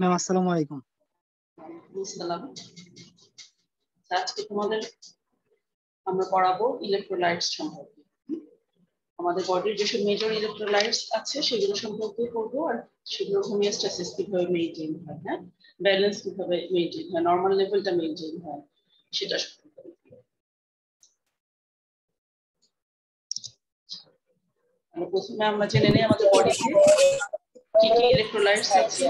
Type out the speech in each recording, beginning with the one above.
Ma'am আসসালামু আলাইকুম। আসসালাম। আজকে তোমাদের আমরা পড়াবো ইলেকট্রোলাইটস সম্পর্কে। আমাদের বডির যেসব মেজর ইলেকট্রোলাইটস আছে সেগুলো সম্পর্কে পড়বো, আর সেগুলো হোমিওস্ট্যাসিস কিভাবে মেইনটেইন হয়, হ্যাঁ, ব্যালেন্স কিভাবে মেইনটেইন হয়, নরমাল লেভেলটা মেইনটেইন হয় সেটা সম্পর্কে। প্রথমে আমরা জেনে নেই আমাদের বডিতে কি কি ইলেকট্রোলাইটস আছে।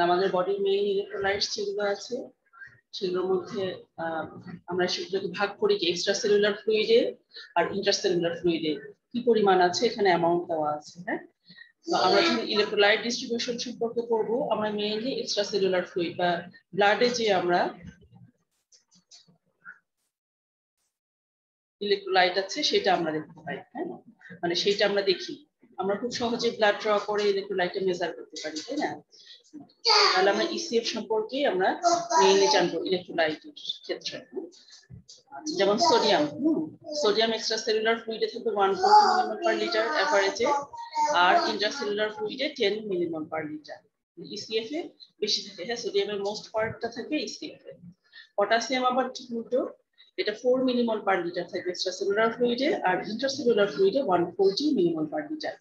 আমাদের বডির মেইন ইলেকট্রোলাইটস যেগুলো আছে সেগুলোর মধ্যে আমরা সেগুলোকে ভাগ করি কি এক্সট্রা সেলুলার ফ্লুইডে আর ইন্টারসেলুলার ফ্লুইডে কি পরিমাণ আছে, এখানে অ্যামাউন্ট দেওয়া আছে। হ্যাঁ, আমরা যখন ইলেকট্রোলাইট ডিস্ট্রিবিউশন সম্পর্কে পড়বো আমরা মেইনলি এক্সট্রা সেলুলার ফ্লুইড বা ব্লাডে যে আমরা ইলেকট্রোলাইট আছে সেটা আমরা দেখতে পাই। হ্যাঁ, মানে সেটা আমরা দেখি, আমরা খুব সহজে ব্লাড ড্র করে ইলেকট্রোলাইটটা মেজার করতে পারি, তাই না? তাহলে আমরা ইসিএফ সম্পর্কে আমরা মেইনলি জানবো ইলেকট্রোলাইটের ক্ষেত্রে। যেমন সোডিয়াম এক্সট্রা সেলুলার ফ্লুইডে থাকবে 140 মিলিমোল পার লিটার এভারেজে, আর ইন্ট্রাসেলুলার ফ্লুইডে 10 মিলিমোল পার লিটার। ইসিএফ এ বেশি থাকে, হ্যাঁ, সোডিয়ামের মোস্ট পার্টটা থাকে ইসিএফ এ। পটাশিয়াম আবার ঠিক উল্টো, এটা 4 মিলিমোল পার লিটার থাকবে এক্সট্রাসেলুলার ফ্লুইডে, আর ইন্ট্রাসেলুলার ফ্লুইডে 140 মিলিমোল পার লিটার।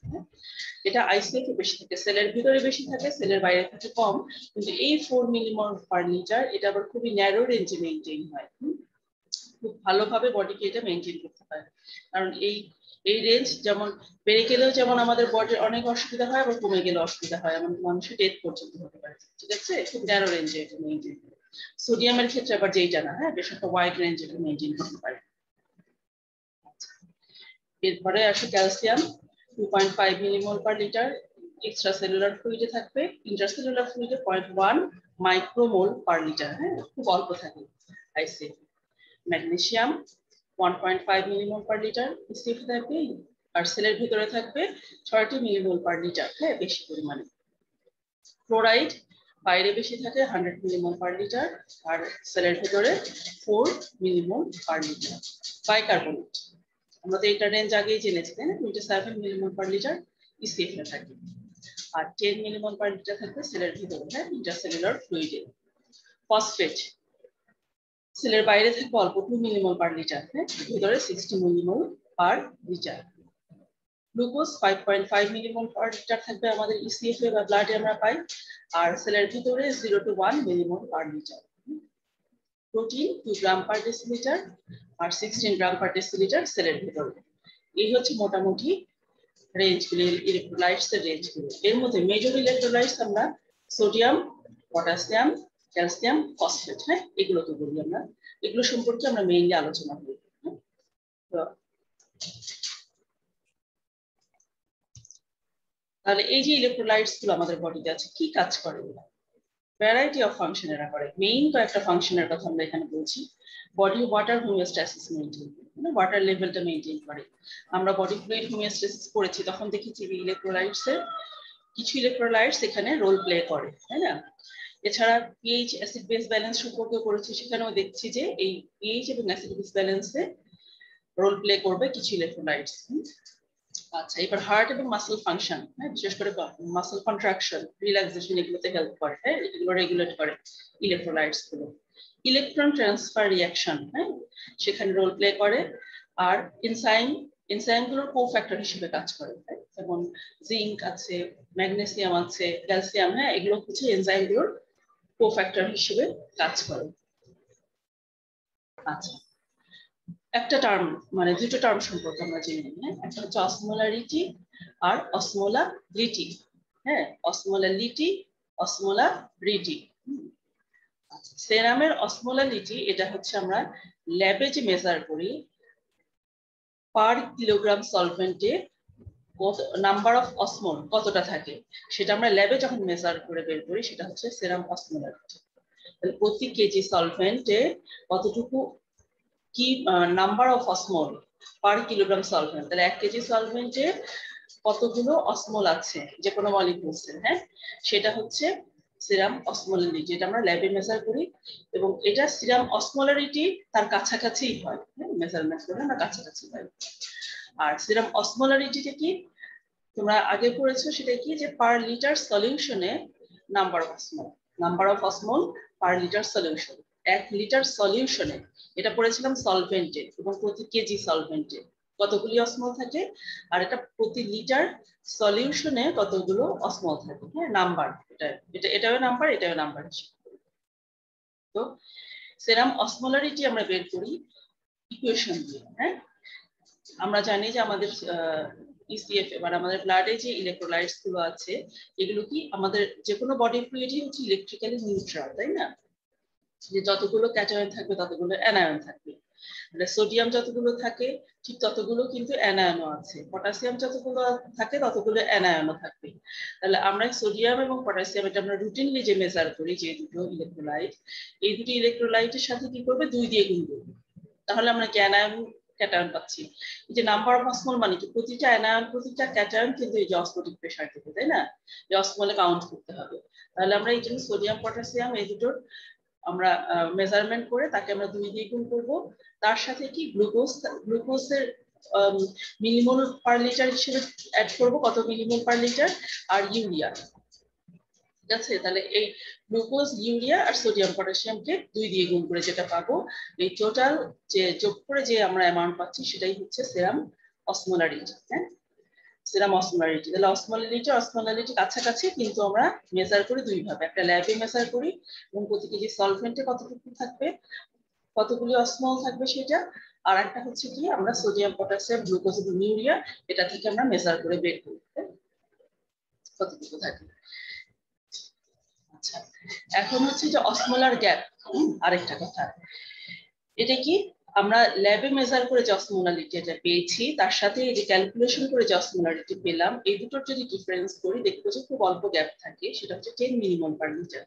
এটা আইসিএফ এ বেশি থাকে, সেলের ভিতরে বেশি থাকে, সেলের বাইরে থাকে কম, কিন্তু এই 4 মিলিমোল পার লিটার এটা আবার খুবই ন্যারো রেঞ্জে মেইনটেইন হয়। খুব ভালোভাবে বডিকে এটা মেইনটেইন করতে পারে, কারণ এই রেঞ্জ যেমন বেড়ে গেলেও যেমন আমাদের বডির অনেক অসুবিধা হয়, আবার কমে গেলে অসুবিধা হয়, এমন মানুষের ডেথ পর্যন্ত হতে পারে। ঠিক আছে, খুব ন্যারো রেঞ্জে এটা মেইনটেইন করে। সোডিয়ামের ক্ষেত্রে আবার যেইটা না, হ্যাঁ, বেশ একটা ওয়াইড রেঞ্জে এটা মেইনটেইন করতে পারে। এরপরে আসে calcium 2.5 millimole per litre extra cellular ফ্লুইডে থাকবে, ইন্টারসেলুলার ফ্লুইডে 0.1 মাইক্রোমোল পার লিটার। হ্যাঁ, খুব অল্প থাকে ICF. Magnesium 1.5 millimole per litre ECF থাকবে, আর সেলের ভিতরে থাকবে 30 মিলিমোল পার লিটার, হ্যাঁ, বেশি পরিমাণে। ক্লোরাইড বাইরে বেশি থাকে 100 মিলিমোল পার লিটার, আর সেলের ভিতরে 4 মিলিমোল পার লিটার। বাইকার্বনেট আমরা তো এটা রেঞ্জ আগেই জেনেছি, তাই না? 27 মিলিমোল পার লিটার ইসিএফ এ থাকে, আর 10 মিলিমোল পার লিটার থাকবে সেলের ভিতরে, হ্যাঁ, ইন্টারসেলুলার ফ্লুইডে। ফসফেট সেলের বাইরে থাকবে অল্প 2 মিলিমোল পার লিটার, হ্যাঁ, ভিতরে 60 millimole per litre. Glucose 5.5 millimole per litre থাকবে আমাদের ইসিএফ এ বা ব্লাডে আমরা পাই, আর সেলের ভিতরে 0 to 1 millimole per litre. Protein 2 gram per decilitre আর 16 গ্রাম পার ডেসিলিটার সেলের ভিতরে। এই হচ্ছে মোটামুটি রেঞ্জগুলো, ইলেকট্রোলাইটস এর রেঞ্জগুলো। এর মধ্যে মেজর ইলেকট্রোলাইটস আমরা সোডিয়াম, পটাশিয়াম, ক্যালসিয়াম, ফসফেট, হ্যাঁ, এগুলো তো বলি আমরা, এগুলো সম্পর্কে আমরা মেইনলি আলোচনা করি। তাহলে এই যে ইলেকট্রোলাইটস গুলো আমাদের বডিতে আছে কি কাজ করে? ভ্যারাইটি অফ ফাংশন এরা করে। মেইন কয়েকটা ফাংশনের কথা আমরা এখানে বলছি। বডি ওয়াটার হোমিওস্ট্যাসিস মেইনটেইন, মানে ওয়াটার লেভেলটা মেইনটেইন করে। আমরা বডি ফ্লুইড হোমিওস্ট্যাসিস পড়েছি, তখন দেখেছি ইলেকট্রোলাইটস এর কিছু ইলেকট্রোলাইটস এখানে রোল প্লে করে, তাই না? এছাড়া পিএইচ অ্যাসিড বেস ব্যালেন্স সম্পর্কে পড়েছি, সেখানেও দেখছি যে এই পিএইচ এবং অ্যাসিড বেস ব্যালেন্সে রোল প্লে করবে কিছু ইলেকট্রোলাইটস। আচ্ছা, এবার হার্ট এবং মাসল ফাংশন, হ্যাঁ, বিশেষ করে মাসল কন্ট্রাকশন, রিল্যাক্সেশন, এগুলোতে হেল্প করে, হ্যাঁ, এগুলো রেগুলেট করে ইলেকট্রোলাইটস গুলো। ইলেকট্রন ট্রান্সফার রিঅ্যাকশন, হ্যাঁ, সেখানে রোল প্লে করে। আর এনজাইম গুলোর কোফ্যাক্টর হিসেবে কাজ করে, যেমন জিঙ্ক আছে, ম্যাগনেসিয়াম আছে, ক্যালসিয়াম, হ্যাঁ, এগুলো হচ্ছে এনজাইম গুলোর কোফ্যাক্টর হিসেবে কাজ করে। আচ্ছা, একটা টার্ম মানে দুটো টার্ম সম্পর্কে আমরা জেনে নিই, হ্যাঁ, একটা হচ্ছে অসমোলারিটি আর অসমোলারিটি, হ্যাঁ, অসমোলারিটি, অসমোলারিটি। সেরামের অসমোলারিটি এটা হচ্ছে আমরা ল্যাবে যে মেজার করি পার কিলোগ্রাম সলভেন্টে নাম্বার অফ অসমোল কতটা থাকে, সেটা আমরা ল্যাবে যখন মেজার করে বের করি সেটা হচ্ছে সেরাম অসমোলারিটি। প্রতি কেজি সলভেন্টে কতটুকু কি number of osmol per kilogram solvent, তাহলে 1 কেজি সলভেন্টে কতগুলো অসমোল আছে যে কোনো মলিকিউলস এর, হ্যাঁ, সেটা হচ্ছে সিরাম অসমোলারিটি, এটা আমরা ল্যাবে মেজার করি এবং এটা সিরাম অসমোলারিটি তার কাছাকাছিই হয়, মেজারমেন্ট করে আমরা কাছাকাছি পাই। আর সিরাম অসমোলারিটিটা কি তোমরা আগে পড়েছো, সেটা কি যে পার লিটার সলিউশনে number of osmol per litre solution, 1 litre সলিউশনে, এটা পড়েছিলাম সলভেন্টে, এবং প্রতি কেজি সলভেন্টে কতগুলি অসমোল থাকে, আর এটা প্রতি লিটার সলিউশনে কতগুলো অসমোল থাকে, হ্যাঁ নাম্বার, এটাও নাম্বার, এটাও নাম্বার। তো সেরাম অসমোলারিটি আমরা বের করি ইকুয়েশন দিয়ে। হ্যাঁ, আমরা জানি যে আমাদের ইসিএফ এবার আমাদের ব্লাডে যে ইলেকট্রোলাইটস গুলো আছে, এগুলো কি আমাদের যে কোনো বডি ফ্লুইডই হচ্ছে ইলেকট্রিক্যালি নিউট্রাল, তাই না? যে যতগুলো ক্যাটায়ন থাকবে ততগুলো অ্যানায়ন থাকবে, সোডিয়াম যতগুলো থাকে ঠিক ততগুলো কিন্তু অ্যানায়নও আছে, পটাশিয়াম যতগুলো থাকে ততগুলো অ্যানায়নও থাকবে। তাহলে আমরা সোডিয়াম এবং পটাশিয়াম এটা আমরা রুটিনলি যে মেজার করি, যে দুটো ইলেকট্রোলাইট, এই দুটো ইলেকট্রোলাইটের সাথে কি করবে, 2 দিয়ে গুণ করবে, তাহলে আমরা কি অ্যানায়ন ক্যাটায়ন পাচ্ছি। এই যে নাম্বার অফ অসমোল মানে কি প্রতিটা অ্যানায়ন প্রতিটা ক্যাটায়ন কিন্তু এই যে অসমোটিক প্রেসার থেকে, তাই না, এই অসমোলে কাউন্ট করতে হবে। তাহলে আমরা এই জন্য সোডিয়াম পটাশিয়াম এই দুটোর আমরা মেজারমেন্ট করে তাকে আমরা 2 দিয়ে গুণ করব, তার সাথে কি গ্লুকোজের মিলিমোল পার লিটার হিসেবে অ্যাড করব, কত মিলিমোল পার লিটার, আর ইউরিয়া, ঠিক আছে। তাহলে এই গ্লুকোজ, ইউরিয়া আর সোডিয়াম পটাশিয়ামকে 2 দিয়ে গুণ করে যেটা পাবো, এই টোটাল যে যোগ করে যে আমরা অ্যামাউন্ট পাচ্ছি সেটাই হচ্ছে সেরাম অসমোলারিটি। হ্যাঁ, সেরাম অসমোলারিটি, তাহলে অসমোলারিটি কাছাকাছি, কিন্তু আমরা মেজার করি 2 ভাবে, একটা ল্যাবে মেজার করি এবং প্রতি কেজি সলভেন্টে কতটুকু থাকবে, কতগুলি অসমোল থাকবে সেটা, আর একটা হচ্ছে কি আমরা সোডিয়াম পটাশিয়াম গ্লুকোজ এবং ইউরিয়া এটা থেকে আমরা মেজার করে বের করি কতটুকু থাকে। আচ্ছা, এখন হচ্ছে যে অসমোলার গ্যাপ, আরেকটা কথা, এটা কি আমরা ল্যাবে মেজার করে যে অসমোলারিটি এটা পেয়েছি তার সাথে এই যে ক্যালকুলেশন করে যে অসমোলারিটি পেলাম, এই দুটোর যদি ডিফারেন্স করি দেখবো যে খুব অল্প গ্যাপ থাকে, সেটা হচ্ছে 10 মিলিমোল পার লিটার।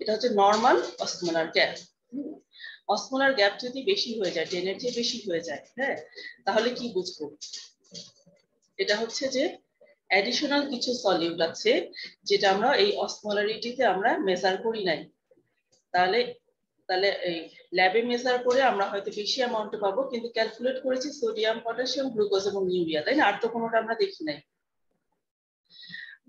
এটা হচ্ছে normal osmolar gap. Osmolar gap যদি বেশি হয়ে যায়, 10 এর চেয়ে বেশি হয়ে যায়, হ্যাঁ, তাহলে কি বুঝবো, এটা হচ্ছে যে অ্যাডিশনাল কিছু সলিউট আছে যেটা আমরা এই অসমোলারিটিতে আমরা মেজার করি নাই। তাহলে এই ল্যাবে মেজার করে আমরা হয়তো বেশি অ্যামাউন্টে পাবো, কিন্তু ক্যালকুলেট করেছি সোডিয়াম পটাশিয়াম গ্লুকোজ এবং ইউরিয়া, তাই না, আর তো কোনোটা আমরা দেখি নাই।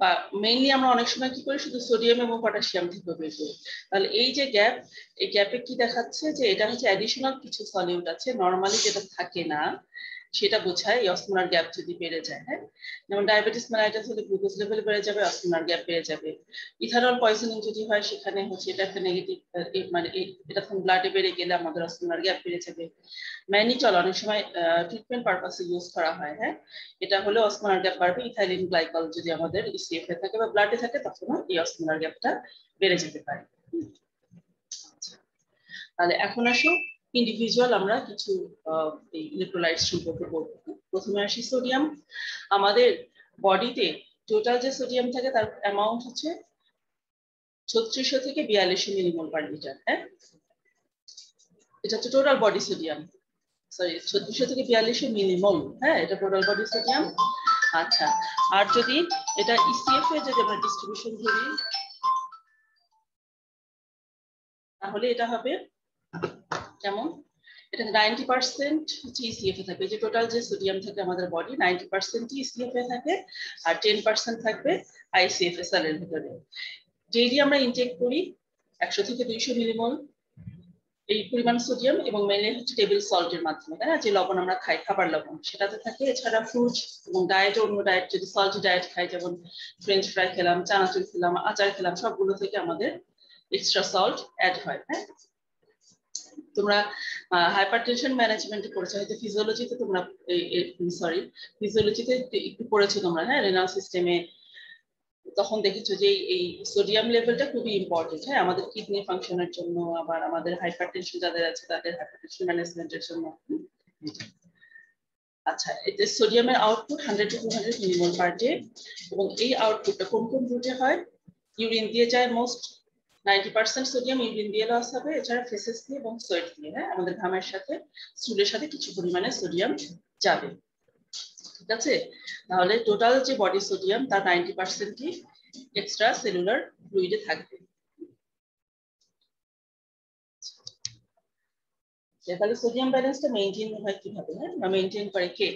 বা মেইনলি আমরা অনেক সময় কি করি, শুধু সোডিয়াম এবং পটাশিয়াম থেকে বের করি। তাহলে এই যে গ্যাপ, এই গ্যাপে কি দেখাচ্ছে যে এটা হচ্ছে অ্যাডিশনাল কিছু সলিউট আছে, নরমালি যেটা থাকে না, সেটা বোঝায় এই অসমোলার গ্যাপ যদি বেড়ে যায়। হ্যাঁ, যেমন ডায়াবেটিস মেলাইটাস হলে গ্লুকোজ লেভেল বেড়ে যাবে, অসমোলার গ্যাপ বেড়ে যাবে। ইথানল পয়জনিং যদি হয় সেখানে হচ্ছে এটা একটা নেগেটিভ, মানে এটা তখন ব্লাডে বেড়ে গেলে আমাদের অসমোলার গ্যাপ বেড়ে যাবে। ম্যানিটল অনেক সময় ট্রিটমেন্ট পারপাসে ইউজ করা হয়, হ্যাঁ, এটা হলে অসমোলার গ্যাপ বাড়বে। ইথাইলিন গ্লাইকল যদি আমাদের ইসিএফ এ থাকে বা ব্লাডে থাকে তখন এই অসমোলার গ্যাপটা বেড়ে যেতে পারে। তাহলে এখন আসো ইন্ডিভিজুয়াল আমরা কিছু ইলেকট্রোলাইটস সম্পর্কে বলবো। প্রথমে আসি সোডিয়াম। আমাদের বডিতে টোটাল যে সোডিয়াম থাকে তার অ্যামাউন্ট হচ্ছে 3600 থেকে 4200 মিলিমোল পার লিটার। হ্যাঁ, এটা হচ্ছে টোটাল বডি সোডিয়াম, সরি 3600 থেকে 4200 মিলিমোল। হ্যাঁ, এটা টোটাল বডি সোডিয়াম। আচ্ছা, আর যদি এটা ইসিএফ এ যদি আমরা ডিস্ট্রিবিউশন ধরি তাহলে এটা হবে কেমন, এটা 90% হচ্ছে ইসিএফ এ থাকবে, যে টোটাল যে সোডিয়াম থাকে আমাদের বডি 90% ইসিএফ এ থাকে, আর 10% থাকবে আইসিএফ এ সেলের ভিতরে। ডেইলি আমরা ইনটেক করি 100 থেকে 200 মিলিমোল এই পরিমাণ সোডিয়াম, এবং মেনলি হচ্ছে টেবিল সল্টের মাধ্যমে, তাই না, যে লবণ আমরা খাই খাবার লবণ সেটাতে থাকে। এছাড়া ফ্রুট এবং ডায়েট, অন্য ডায়েট যদি সল্টি ডায়েট খাই, যেমন ফ্রেঞ্চ ফ্রাই খেলাম, চানাচুর খেলাম, আচার খেলাম, সবগুলো থেকে আমাদের এক্সট্রা সল্ট অ্যাড হয়। হ্যাঁ, তোমরা হাইপারটেনশন ম্যানেজমেন্ট পড়েছো হয়তো, ফিজিওলজিতে তোমরা ফিজিওলজিতে একটু পড়েছো তোমরা, হ্যাঁ, রেনাল সিস্টেমে, তখন দেখেছো যে এই সোডিয়াম লেভেলটা খুবই ইম্পর্টেন্ট, হ্যাঁ, আমাদের কিডনি ফাংশনের জন্য, আবার আমাদের হাইপারটেনশন যাদের আছে তাদের হাইপারটেনশন ম্যানেজমেন্টের জন্য। আচ্ছা, এতে সোডিয়ামের output 100 to 200 millimole per day, এবং এই আউটপুটটা কোন কোন রুটে হয়, ইউরিন দিয়ে যায় মোস্ট, 90% সোডিয়াম ইউরিন দিয়ে লস হবে, এছাড়া ফেসেস দিয়ে এবং সোয়েট দিয়ে, হ্যাঁ, আমাদের ঘামের সাথে স্টুলের সাথে কিছু পরিমাণে সোডিয়াম যাবে, ঠিক আছে। তাহলে টোটাল যে বডি সোডিয়াম তার 90%ই এক্সট্রা সেলুলার ফ্লুইডে থাকবে। তাহলে সোডিয়াম ব্যালেন্সটা মেইনটেইন হয় কিভাবে, হ্যাঁ, বা মেইনটেইন করে কে?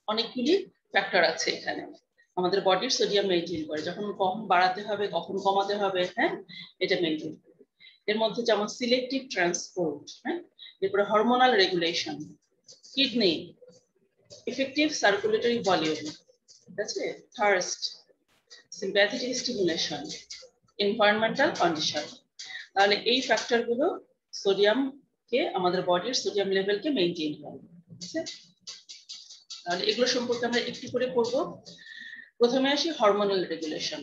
অনেকগুলি ফ্যাক্টর আছে এখানে। আমাদের বডির সোডিয়াম মেইনটেইন করে, যখন কম বাড়াতে হবে কখন কমাতে হবে, হ্যাঁ, এটা মেইনটেইন করে। এর মধ্যে যেমন সিলেক্টিভ ট্রান্সপোর্ট, হ্যাঁ, এরপরে hormonal regulation, kidney, effective circulatory volume, ঠিক আছে, thirst, sympathetic stimulation, environmental condition. তাহলে এই ফ্যাক্টরগুলো সোডিয়ামকে, আমাদের বডির সোডিয়াম লেভেলকে মেইনটেইন করে, ঠিক আছে। তাহলে এগুলো সম্পর্কে আমরা একটু করে পড়বো। প্রথমে আসি হরমোনাল রেগুলেশন।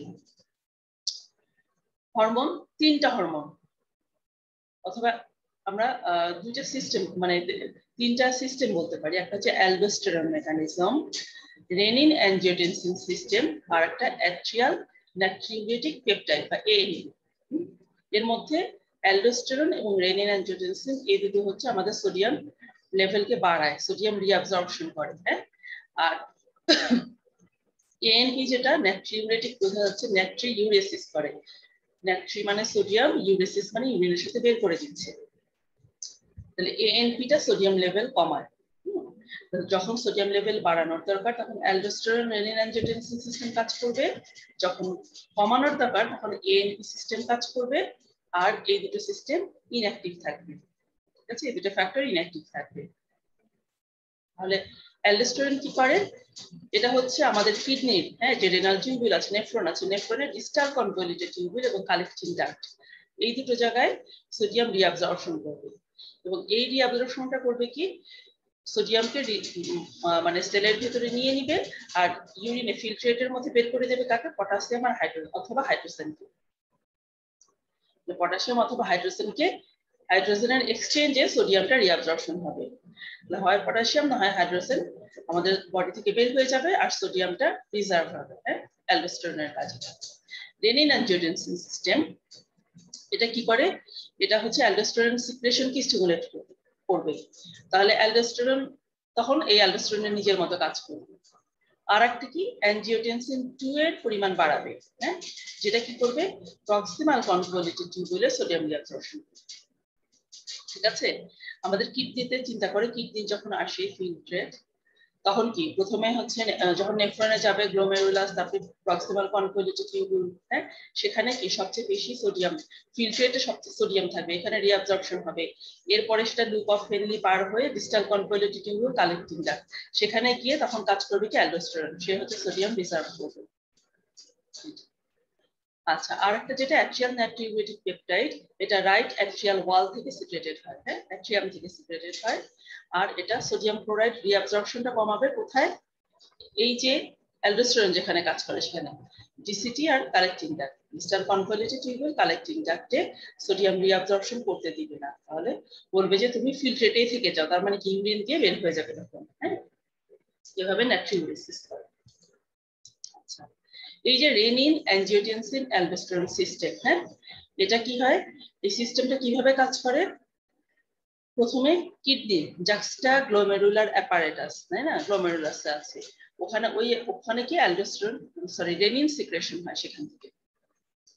হরমোন, তিনটা হরমোন, অথবা আমরা দুইটা সিস্টেম, মানে তিনটা সিস্টেম বলতে পারি। একটা হচ্ছে aldosterone mechanism, renin angiotensin system, আর একটা অ্যাট্রিয়াল নাট্রিউরেটিক পেপটাইড বা এএনপি। এর মধ্যে অ্যালডোস্টেরন এবং রেনিন অ্যানজিওটেনসিন এই দুটো হচ্ছে আমাদের সোডিয়াম লেভেলকে বাড়ায়, সোডিয়াম রিঅ্যাবজর্পশন করে, হ্যাঁ। আর এএনপি যেটা নাট্রিউরেটিক, বোঝা যাচ্ছে নাট্রিউরেসিস করে। নাট্রি মানে সোডিয়াম, ইউরেসিস মানে ইউরিনের সাথে বের করে দিচ্ছে। তাহলে এএনপিটা সোডিয়াম লেভেল কমায়। যখন সোডিয়াম লেভেল বাড়ানোর দরকার তখন অ্যালডোস্টেরন রেনিন অ্যানজিওটেনসিন সিস্টেম কাজ করবে, যখন কমানোর দরকার তখন এএনপি সিস্টেম কাজ করবে, আর এই দুটো সিস্টেম ইনঅ্যাক্টিভ থাকবে, ঠিক আছে, এই দুটো ফ্যাক্টর ইনঅ্যাক্টিভ থাকবে। তাহলে অ্যালডোস্টেরন কি করে? এটা হচ্ছে আমাদের কিডনির, হ্যাঁ, যে রেনাল টিউবিউল আছে, নেফ্রন আছে, নেফ্রনের ডিস্টাল কনভলিউটেড টিউবিউল এবং কালেক্টিং ডাক্ট, এই দুটো জায়গায় সোডিয়াম রিঅ্যাবজর্পশন করবে। এবং এই রিঅ্যাবজর্পশনটা করবে কি, সোডিয়ামকে মানে সেলের ভিতরে নিয়ে নিবে, আর ইউরিনে ফিল্ট্রেটের মধ্যে বের করে দেবে কাকে? পটাশিয়াম আর অথবা হাইড্রোজেনকে। পটাশিয়াম অথবা হাইড্রোজেনকে, হাইড্রোজেনের এক্সচেঞ্জে সোডিয়ামটা রিঅ্যাবজর্পশন হবে। হয় পটাশিয়াম না হয় হাইড্রোজেন আমাদের বডি থেকে বের হয়ে যাবে, আর সোডিয়ামটা রিজার্ভ হবে, হ্যাঁ, অ্যালডোস্টেরনের কাজে। রেনিন অ্যানজিওটেনসিন সিস্টেম, এটা কি করে? এটা হচ্ছে অ্যালডোস্টেরন সিক্রেশনকে স্টিমুলেট করবে। তাহলে অ্যালডোস্টেরন, তখন এই অ্যালডোস্টেরনের নিজের মতো কাজ করবে। আর একটা কি, অ্যানজিওটেনসিন 2 এর পরিমাণ বাড়াবে, হ্যাঁ, যেটা কি করবে? প্রক্সিমাল কনভলিউটেড টিউবিউলে সোডিয়াম রিঅ্যাবজর্পশন, ঠিক আছে। আমাদের কিডনিতে চিন্তা করে, কিডনি যখন আসে ফিল্ট্রেট, তখন কি প্রথমে হচ্ছে যখন নেফ্রনে যাবে গ্লোমেরুলাস, তারপরে প্রক্সিমাল কনভলিউটেড টিউবিউল, হ্যাঁ, সেখানে কি সবচেয়ে বেশি সোডিয়াম, ফিল্ট্রেটে সবচেয়ে সোডিয়াম থাকবে, এখানে রিঅ্যাবজর্পশন হবে। এরপরে সেটা লুপ অফ হেনলি পার হয়ে distal convoluted tubule, collecting duct, সেখানে গিয়ে তখন কাজ করবে কি অ্যালডোস্টেরন, সে হচ্ছে সোডিয়াম রিজার্ভ করবে। আচ্ছা, আর একটা যেটা অ্যাট্রিয়াল নাট্রিউরেটিক পেপটাইড, এটা রাইট অ্যাট্রিয়াল ওয়াল থেকে সিক্রেটেড হয়, হ্যাঁ, অ্যাট্রিয়াম থেকে সিক্রেটেড হয়। আর এটা সোডিয়াম ক্লোরাইড রিঅ্যাবজর্পশনটা কমাবে কোথায়? এই যে অ্যালডোস্টেরন যেখানে কাজ করে সেখানে ডিসিটি আর collecting duct, distal convoluted tubule, collecting ডাক্টে সোডিয়াম রিঅ্যাবজর্পশন করতে দিবে না। তাহলে বলবে যে তুমি ফিল্ট্রেটেই থেকে যাও, তার মানে কি ইউরিন দিয়ে বের হয়ে যাবে তখন, হ্যাঁ, এভাবে নাট্রিউরেসিস করে। আচ্ছা, এই যে রেনিন অ্যানজিওটেনসিন অ্যালডোস্টেরন সিস্টেম, হ্যাঁ, এটা কি হয়? এই সিস্টেমটা কিভাবে কাজ করে? প্রথমে কিডনি জাক্সটা গ্লোমেরুলার অ্যাপারেটাস, তাই না, গ্লোমেরুলাস আছে ওখানে, ওখানে কি অ্যালডোস্টেরন, সরি, রেনিন সিক্রেশন হয় সেখান থেকে।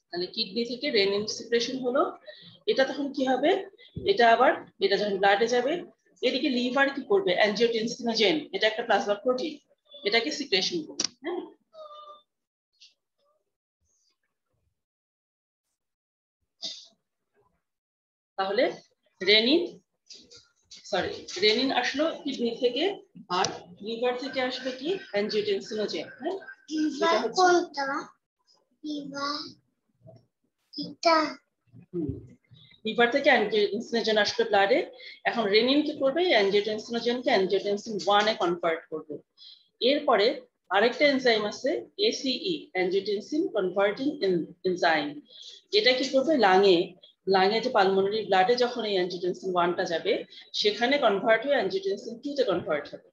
তাহলে কিডনি থেকে রেনিন সিক্রেশন হলো, এটা তখন কি হবে? এটা আবার, এটা যখন ব্লাডে যাবে, এদিকে লিভার কি করবে? অ্যানজিওটেনসিনোজেন, এটা একটা প্লাজমা প্রোটিন, এটাকে সিক্রেশন করবে, হ্যাঁ। তাহলে রেনিন, সরি, রেনিন আসলো কিডনি থেকে, আর লিভার থেকে আসবে কি? অ্যানজিওটেনসিনোজেন, হ্যাঁ। লিভার কোনটা? লিভার এটা, লিভার থেকে অ্যানজিওটেনসিনোজেন আসবে ব্লাডে। এখন রেনিন কি করবে? অ্যানজিওটেনসিনোজেনকে অ্যানজিওটেনসিন 1 এ কনভার্ট করবে। এরপরে আরেকটা এনজাইম আছে এসিই, অ্যানজিওটেনসিন কনভার্টিং এনজাইম, এটা কি করবে? লাঙে যে পালমোনারি ব্লাডে যখন এই অ্যানজিওটেনসিন 1টা যাবে, সেখানে কনভার্ট হয়ে অ্যানজিওটেনসিন 2 তে কনভার্ট হবে।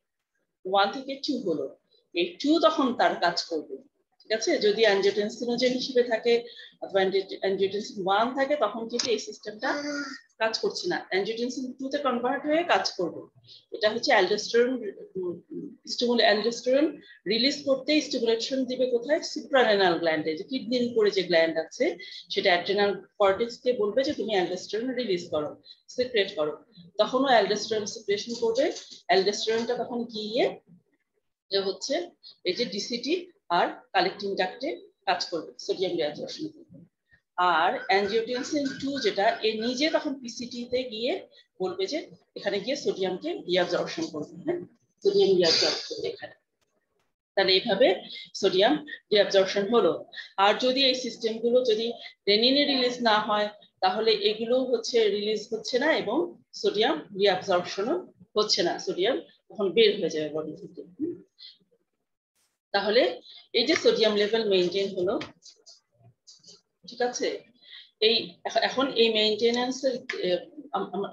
1 থেকে 2 হলো, এই 2 তখন তার কাজ করবে, ঠিক আছে, যদি অ্যাঞ্জিওটেনসিনোজেন হিসেবে থাকে অথবা অ্যাঞ্জিওটেনসিন 1 থাকে তখন কিন্তু এই সিস্টেমটা কাজ করছে না, অ্যাঞ্জিওটেনসিন 2 তে কনভার্ট হয়ে কাজ করবে। এটা হচ্ছে অ্যালডোস্টেরন রিলিজ করতে স্টিমুলেশন দিবে কোথায়, সুপ্রারেনাল গ্ল্যান্ডে, যে কিডনির উপরে যে গ্ল্যান্ড আছে সেটা অ্যাড্রেনাল কর্টেক্সকে বলবে যে তুমি অ্যালডোস্টেরন রিলিজ করো, সিক্রেট করো, তখনও অ্যালডোস্টেরন সিক্রেশন করবে। অ্যালডোস্টেরনটা তখন গিয়ে যে হচ্ছে এই যে ডিসিটি আর কালেক্টিং ডাক্টে কাজ করবে, সোডিয়াম রিঅ্যাবজর্পশন করবে। আর অ্যাঞ্জিওটেনসিন 2 যেটা এ নিজে তখন পিসিটি তে গিয়ে বলবে যে এখানে গিয়ে সোডিয়ামকে রিঅ্যাবজর্পশন করবে, হ্যাঁ, সোডিয়াম রিঅ্যাবজর্ব করবে এখানে। তাহলে এইভাবে সোডিয়াম রিঅ্যাবজর্পশন হলো। আর যদি এই সিস্টেমগুলো যদি রেনিনে রিলিজ না হয় তাহলে এগুলো হচ্ছে রিলিজ হচ্ছে না এবং সোডিয়াম রিঅ্যাবজর্পশনও হচ্ছে না, সোডিয়াম তখন বের হয়ে যাবে বডি থেকে। তাহলে এই যে সোডিয়াম লেভেল মেইনটেইন হলো, ঠিক আছে। এই এখন এই মেইনটেনেন্সের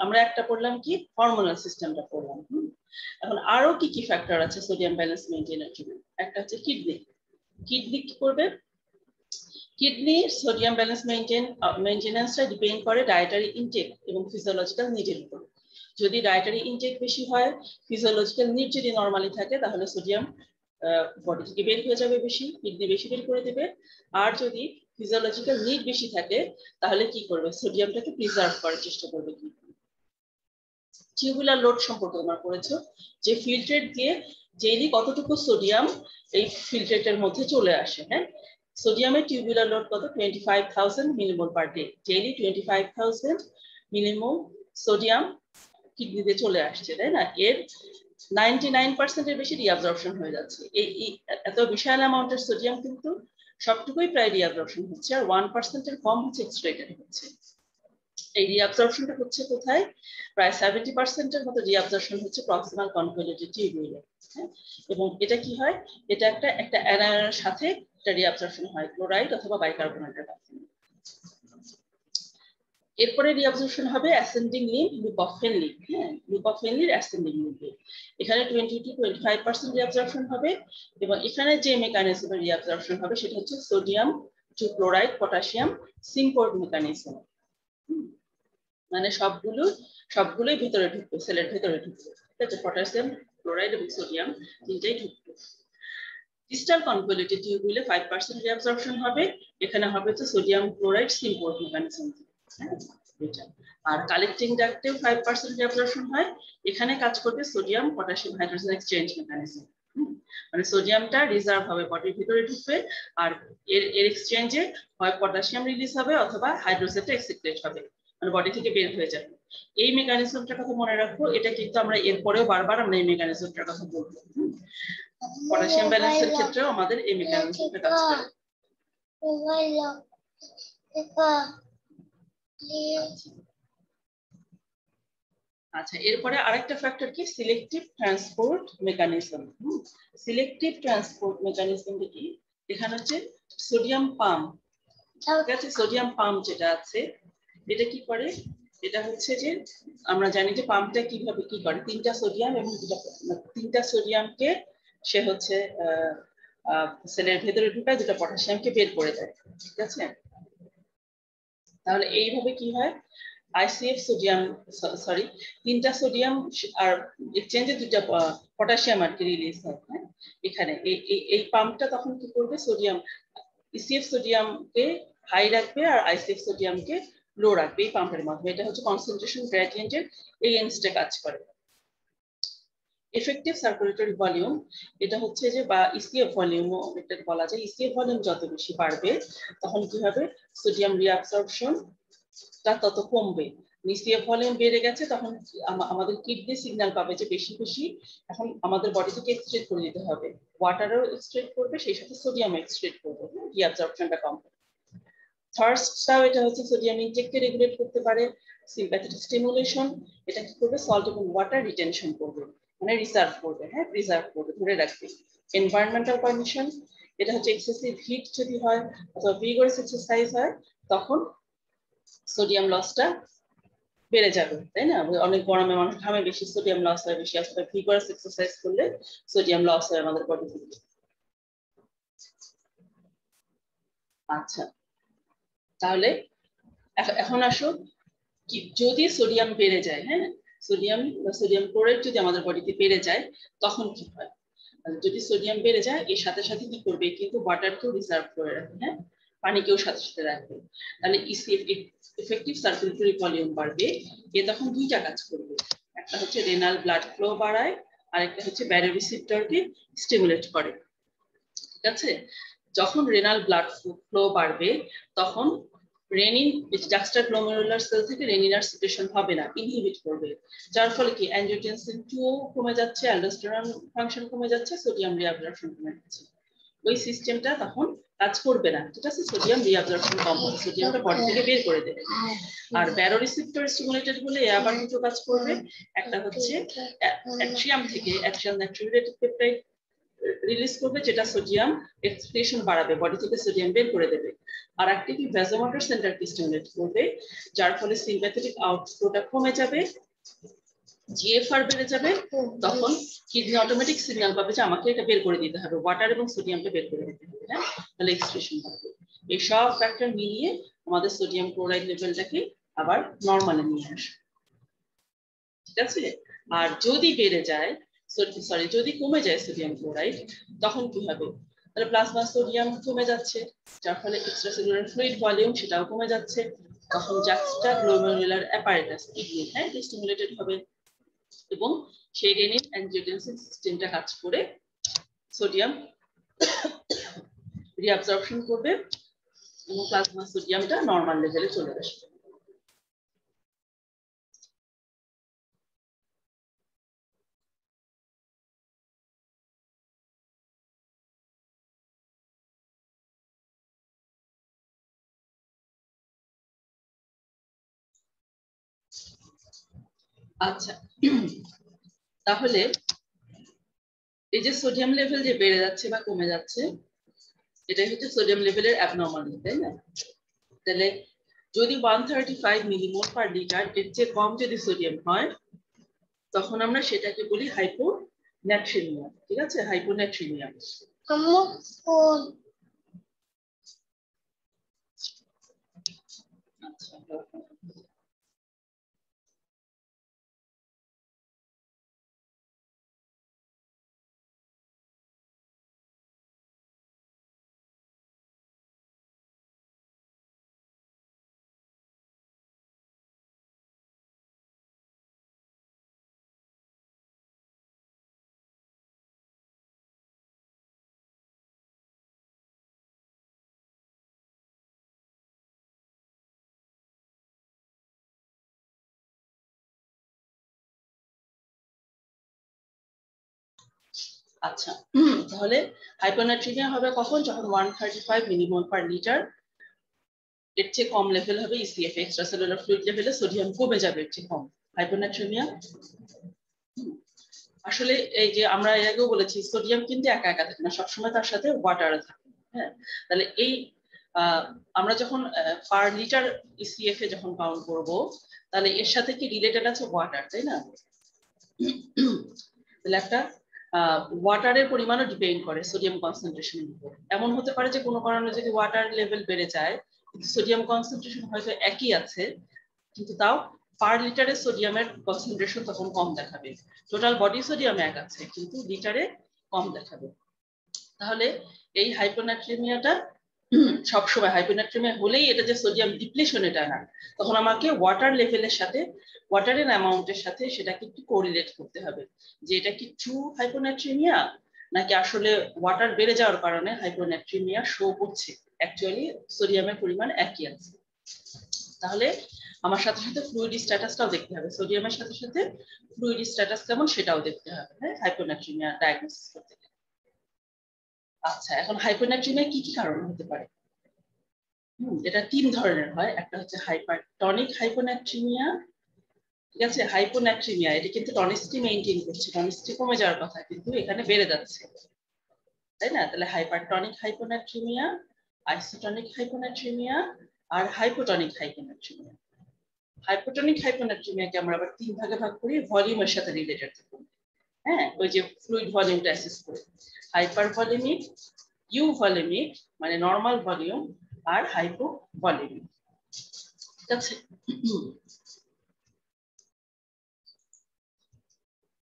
আমরা একটা পড়লাম কি হরমোনাল সিস্টেমটা পড়লাম। এখন আরো কি কি ফ্যাক্টর আছে সোডিয়াম ব্যালেন্স মেইনটেইনের জন্য? একটা হচ্ছে কিডনি। কিডনি কি করবে? কিডনি সোডিয়াম ব্যালেন্স মেইনটেনেন্সটা ডিপেন্ড করে ডায়েটারি ইনটেক এবং ফিজিওলজিক্যাল নিডের উপর। যদি ডায়েটারি ইনটেক বেশি হয়, ফিজিওলজিক্যাল নিড যদি নরমালি থাকে তাহলে সোডিয়াম বডি থেকে বের হয়ে যাবে বেশি, কিডনি বেশি বের করে দেবে। আর যদি ফিজিওলজিক্যাল নিড বেশি থাকে তাহলে কি করবে, সোডিয়ামটাকে প্রিজার্ভ করার চেষ্টা করবে। টিউবুলার লোড সম্পর্কে তোমরা পড়েছো যে ফিল্ট্রেট দিয়ে ডেইলি কতটুকু সোডিয়াম এই ফিল্ট্রেটের মধ্যে চলে আসে। হ্যাঁ, সোডিয়ামের টিউবুলার লোড কত, 25,000 millimole per day. Daily 25,000 millimole sodium কিডনিতে চলে আসছে, তাই না? এর 99% এর বেশি রিঅ্যাবজর্পশন হয়ে যাচ্ছে। এই এত বিশাল অ্যামাউন্টের সোডিয়াম কিন্তু সবটুকুই প্রায় রিঅ্যাবজর্পশন হচ্ছে, আর 1% এর কম হচ্ছে এক্সট্রেটেড হচ্ছে। এই রিঅ্যাবজর্পশনটা হচ্ছে কোথায়? প্রায় 70% এর মতো রিঅ্যাবজর্পশন হচ্ছে প্রক্সিমাল কনভলিউটেড টিউবুলে। এবং এটা কি হয়, এটা একটা অ্যানায়নের সাথে একটা রিঅ্যাবজর্পশন হয় ক্লোরাইড অথবা বাইকার্বনেটের মাধ্যমে। এরপরে রিঅ্যাবজর্পশন হবে অ্যাসেন্ডিং লিম্ব, লুপ অফ ফেনলি। হ্যাঁ, লুপ অফ ফেনলির অ্যাসেন্ডিং লিম্বে এখানে 20 to 25% রিঅ্যাবজর্পশন হবে। এবং এখানে যে মেকানিজমে রিঅ্যাবজর্পশন হবে সেটা হচ্ছে sodium two chloride potassium symport mechanism. মানে সবগুলোই ভিতরে ঢুকবে, সেলের ভিতরে ঢুকবে, ঠিক আছে। পটাশিয়াম, ক্লোরাইড এবং সোডিয়াম তিনটাই ঢুকবে। ডিস্টাল কনভলিউটেড টিউবুলে 5% রিঅ্যাবজর্পশন হবে। এখানে হবে হচ্ছে সোডিয়াম ক্লোরাইড সিম্পোর্ট মেকানিজম। আর কালেক্টিং ডাক্টেও 5% রিঅ্যাবজর্পশন হয়। এখানে কাজ করবে sodium potassium hydrogen exchange mechanism. মানে সোডিয়ামটা রিজার্ভ হবে, বডির ভিতরে ঢুকবে, আর এর এক্সচেঞ্জে হয় পটাশিয়াম রিলিজ হবে অথবা হাইড্রোজেনটা এক্সক্রিট হবে, মানে বডি থেকে বের হয়ে যাবে। এই মেকানিজমটার কথা মনে রাখবো, এটা কিন্তু আমরা এরপরেও বারবার আমরা এই মেকানিজমটার কথা বলবো। পটাশিয়াম ব্যালেন্সের ক্ষেত্রেও আমাদের এই মেকানিজমটা কাজ করে। আচ্ছা, এরপরে আরেকটা ফ্যাক্টর কি, selective transport mechanism. Selective transport mechanism কি, এখানে হচ্ছে সোডিয়াম পাম্প, ঠিক আছে। সোডিয়াম পাম্প যেটা আছে এটা কি করে, এটা হচ্ছে যে আমরা জানি যে পাম্পটা কিভাবে কি করে, তিনটা সোডিয়াম এবং তিনটা সোডিয়ামকে সে হচ্ছে সেলের ভেতরে ঢুকায়, দুটো পটাশিয়ামকে বের করে দেয়, ঠিক আছে। তাহলে এইভাবে কি হয়, আইসিএফ সোডিয়াম তিনটা সোডিয়াম আর এক্সচেঞ্জে দুটা পটাশিয়াম আর কি রিলিজ হয়। হ্যাঁ, এখানে এই পাম্পটা তখন কি করবে, সোডিয়াম ইসিএফ সোডিয়ামকে হাই রাখবে আর আইসিএফ সোডিয়ামকে লো রাখবে এই পাম্পের মাধ্যমে। এটা হচ্ছে কনসেন্ট্রেশন গ্রেডিয়েন্টের এগেইনস্টে কাজ করে। এফেক্টিভ সার্কুলেটরি ভলিউম, এটা হচ্ছে যে বা ইসিএফ ভলিউমও এটা বলা যায়। ইসিএফ ভলিউম যত বেশি বাড়বে তখন কি হবে, সোডিয়াম রিঅ্যাবসর্পশন তা তত কমবে। ইসিএফ ভলিউম বেড়ে গেছে তখন আমাদের কিডনি সিগন্যাল পাবে যে বেশি বেশি এখন আমাদের বডি থেকে এক্সট্রেট করে দিতে হবে, ওয়াটারও এক্সট্রেট করবে, সেই সাথে সোডিয়াম এক্সট্রেট করবে, রিঅ্যাবসর্পশনটা কম হবে। থার্স্টটাও এটা হচ্ছে সোডিয়াম ইনটেককে রেগুলেট করতে পারে। সিম্প্যাথেটিক স্টিমুলেশন, এটা কি করবে, সল্ট এবং ওয়াটার রিটেনশন করবে, মানে রিজার্ভ করবে, হ্যাঁ, প্রিজার্ভ করবে, ধরে রাখবে। এনভায়রনমেন্টাল কন্ডিশন, এটা হচ্ছে এক্সেসিভ হিট যদি হয় অথবা ভিগোরাস এক্সারসাইজ হয় তখন সোডিয়াম লসটা বেড়ে যাবে, তাই না। অনেক গরমে মানুষ ঘামে বেশি, সোডিয়াম লস হয় বেশি, অথবা ভিগোরাস এক্সারসাইজ করলে সোডিয়াম লস হয় আমাদের বডি থেকে। আচ্ছা, তাহলে এখন আসো কি, যদি সোডিয়াম বেড়ে যায়, হ্যাঁ, সোডিয়াম বা সোডিয়াম ক্লোরাইড যদি আমাদের বডিতে বেড়ে যায় তখন কি হয়? যদি সোডিয়াম বেড়ে যায় এর সাথে সাথে কি করবে, কিন্তু ওয়াটারকেও রিজার্ভ করে রাখবে, হ্যাঁ, পানিকেও সাথে সাথে রাখবে। তাহলে ইফেক্টিভ সার্কুলেটরি ভলিউম বাড়বে। এ তখন দুইটা কাজ করবে, একটা হচ্ছে রেনাল ব্লাড ফ্লো বাড়ায়, আর একটা হচ্ছে ব্যারোরিসেপ্টরকে স্টিমুলেট করে। ঠিক আছে, যখন রেনাল ব্লাড ফ্লো বাড়বে তখন রেনিন জাক্সটাগ্লোমেরুলার সেল থেকে রেনিনার সিক্রেশন হবে না, ইনহিবিট করবে, যার ফলে কি অ্যাঞ্জিওটেনসিন 2 কমে যাচ্ছে, অ্যালডোস্টেরন ফাংশন কমে যাচ্ছে, সোডিয়াম রিঅ্যাবজর্পশন কমে যাচ্ছে। ওই সিস্টেমটা তখন কাজ করবে না, ঠিক আছে, সোডিয়াম রিঅ্যাবজর্পশন কম হবে, সোডিয়ামটা বডি থেকে বের করে দেবে। আর ব্যারোরিসেপ্টর স্টিমুলেটেড হলে এ আবার দুটো কাজ করবে, একটা হচ্ছে অ্যাট্রিয়াম থেকে অ্যাট্রিয়াল নাইট্রিউরেটেড পেপটাইড রিলিজ করবে, যেটা সোডিয়াম এক্সক্রিশন বাড়াবে, বডি থেকে সোডিয়াম বের করে দেবে। আর একটা কি ভ্যাসোমোটর সেন্টারকে স্টিমুলেট করবে, যার ফলে সিম্প্যাথেটিক আউটফ্লোটা কমে যাবে, জিএফআর বেড়ে যাবে, তখন কিডনি অটোমেটিক সিগন্যাল পাবে যে আমাকে এটা বের করে দিতে হবে, ওয়াটার এবং সোডিয়ামটা বের করে দিতে হবে, হ্যাঁ, তাহলে এক্সক্রিশন বাড়বে। এই সব ফ্যাক্টর মিলিয়ে আমাদের সোডিয়াম ক্লোরাইড লেভেলটাকে আবার নরমালে নিয়ে আসে। ঠিক আছে, আর যদি বেড়ে যায়, যদি কমে যায় সোডিয়াম ক্লোরাইড, তখন কি হবে? তাহলে প্লাজমা সোডিয়াম কমে যাচ্ছে, যার ফলে এক্সট্রাসেলুলার ফ্লুইড ভলিউম সেটাও কমে যাচ্ছে, তখন জাক্সটাগ্লোমেরুলার অ্যাপারেটাস কিডনি, হ্যাঁ, স্টিমুলেটেড হবে, এবং সেই রেনিন অ্যাঞ্জিওটেনসিন সিস্টেমটা কাজ করে সোডিয়াম রিঅ্যাবজর্পশন করবে এবং প্লাজমা সোডিয়ামটা নরমাল লেভেলে চলে আসবে। আচ্ছা, তাহলে এই যে সোডিয়াম লেভেল যে বেড়ে যাচ্ছে বা কমে যাচ্ছে, এটাই হচ্ছে সোডিয়াম লেভেলের অ্যাবনর্মালিটি, তাই না? তাহলে যদি 135 মিলিমোল পার লিটার এর চেয়ে কম যদি সোডিয়াম হয়, তখন আমরা সেটাকে বলি হাইপোন্যাট্রিমিয়া। ঠিক আছে, হাইপোন্যাট্রিমিয়া। আচ্ছা, আচ্ছা, তাহলে হাইপোন্যাট্রিমিয়া হবে কখন? যখন 135 মিলিমোল পার লিটার এর চেয়ে কম লেভেল হবে ইসিএফ, এক্সট্রাসেলুলার ফ্লুইড লেভেলে সোডিয়াম কমে যাবে এর চেয়ে কম, হাইপোন্যাট্রিমিয়া। আসলে এই যে আমরা এর আগেও বলেছি সোডিয়াম কিন্তু একা একা থাকে না, সবসময় তার সাথে ওয়াটার থাকে, হ্যাঁ, তাহলে এই আমরা যখন পার লিটার ইসিএফ এ যখন কাউন্ট করব, তাহলে এর সাথে কি রিলেটেড আছে ওয়াটার, তাই না? তাহলে একটা ওয়াটারের পরিমাণও ডিপেন্ড করে সোডিয়াম কনসেন্ট্রেশনের উপর। এমন হতে পারে যে কোনো কারণে যদি ওয়াটার লেভেল বেড়ে যায়, কিন্তু সোডিয়াম কনসেন্ট্রেশন হয়তো একই আছে, কিন্তু তাও পার লিটারে সোডিয়ামের কনসেন্ট্রেশন তখন কম দেখাবে। টোটাল বডি সোডিয়াম এক আছে, কিন্তু লিটারে কম দেখাবে। তাহলে এই হাইপোন্যাট্রিমিয়াটা সবসময় হাইপোন্যাট্রিমিয়া হলেই এটা যে সোডিয়াম ডিপ্লিশন এটা না, তখন আমাকে ওয়াটার লেভেলের সাথে, ওয়াটারের অ্যামাউন্টের সাথে সেটাকে একটু কোরিলেট করতে হবে, যে এটা কি ট্রু হাইপোন্যাট্রিমিয়া নাকি আসলে ওয়াটার বেড়ে যাওয়ার কারণে হাইপোন্যাট্রিমিয়া শো করছে, অ্যাকচুয়ালি সোডিয়ামের পরিমাণ একই আছে। তাহলে আমার সাথে সাথে ফ্লুইড স্ট্যাটাসটাও দেখতে হবে, সোডিয়ামের সাথে সাথে ফ্লুইড স্ট্যাটাস কেমন সেটাও দেখতে হবে, হ্যাঁ, হাইপোন্যাট্রিমিয়া ডায়াগনোসিস করতে গেলে। আচ্ছা, এখন হাইপোন্যাট্রিমিয়া কি কি কারণ হতে পারে? এটা 3 ধরনের হয়, একটা হচ্ছে হাইপারটনিক হাইপোন্যাট্রিমিয়া, ঠিক আছে, হাইপোন্যাট্রিমিয়া এটা কিন্তু টনিসিটি মেইনটেইন করছে, টনিসিটি কমে যাওয়ার কথা কিন্তু এখানে বেড়ে যাচ্ছে, তাই না? তাহলে হাইপারটনিক হাইপোন্যাট্রিমিয়া, আইসোটনিক হাইপোন্যাট্রিমিয়া, আর হাইপোটনিক হাইপোন্যাট্রিমিয়া। হাইপোটনিক হাইপোন্যাট্রিমিয়াকে আমরা আবার 3 ভাগে ভাগ করি, ভলিউমের সাথে রিলেটেড, হ্যাঁ, ওই যে ফ্লুইড ভলিউমটা অ্যাসেস করে, হাইপার ভলিউমিক, ইউভলিউমিক মানে নরমাল ভলিউম, আর হাইপোভলিউমিক। ঠিক আছে,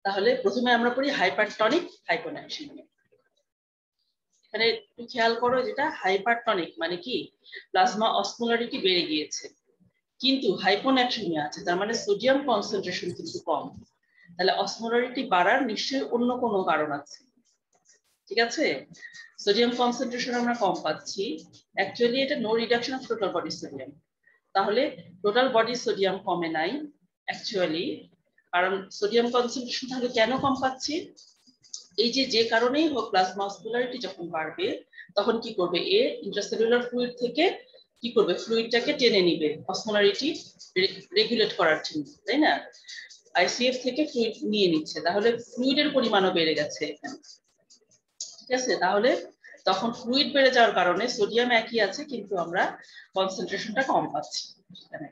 তাহলে প্রথমে আমরা পড়ি হাইপারটনিক হাইপোন্যাট্রিমিয়া। এখানে একটু খেয়াল করো, যেটা হাইপারটনিক মানে কি প্লাজমা অসমোলারিটি বেড়ে গিয়েছে, কিন্তু হাইপোন্যাট্রিমিয়া আছে, তার মানে সোডিয়াম কনসেন্ট্রেশন কিন্তু কম। তাহলে অসমোলারিটি বাড়ার নিশ্চয়ই অন্য কোনো কারণ আছে। ঠিক আছে, সোডিয়াম কনসেন্ট্রেশন আমরা কম পাচ্ছি, অ্যাকচুয়ালি এটা no reduction of total body sodium. তাহলে টোটাল বডি সোডিয়াম কমে নাই অ্যাকচুয়ালি, কারণ সোডিয়াম কনসেন্ট্রেশন তাহলে কেন কম পাচ্ছি, এই যে কারণেই হোক প্লাজমা অসমোলারিটি যখন বাড়বে তখন কি করবে, ইন্ট্রাসেলুলার ফ্লুইড থেকে কি করবে, ফ্লুইডটাকে টেনে নিবে অসমোলারিটি রেগুলেট করার জন্য, তাই না? আইসিএফ থেকে ফ্লুইড নিয়ে নিচ্ছে, তাহলে ফ্লুইডের পরিমাণও বেড়ে গেছে এখানে। ঠিক আছে, তাহলে তখন ফ্লুইড বেড়ে যাওয়ার কারণে সোডিয়াম একই আছে কিন্তু আমরা কনসেন্ট্রেশনটা কম পাচ্ছি।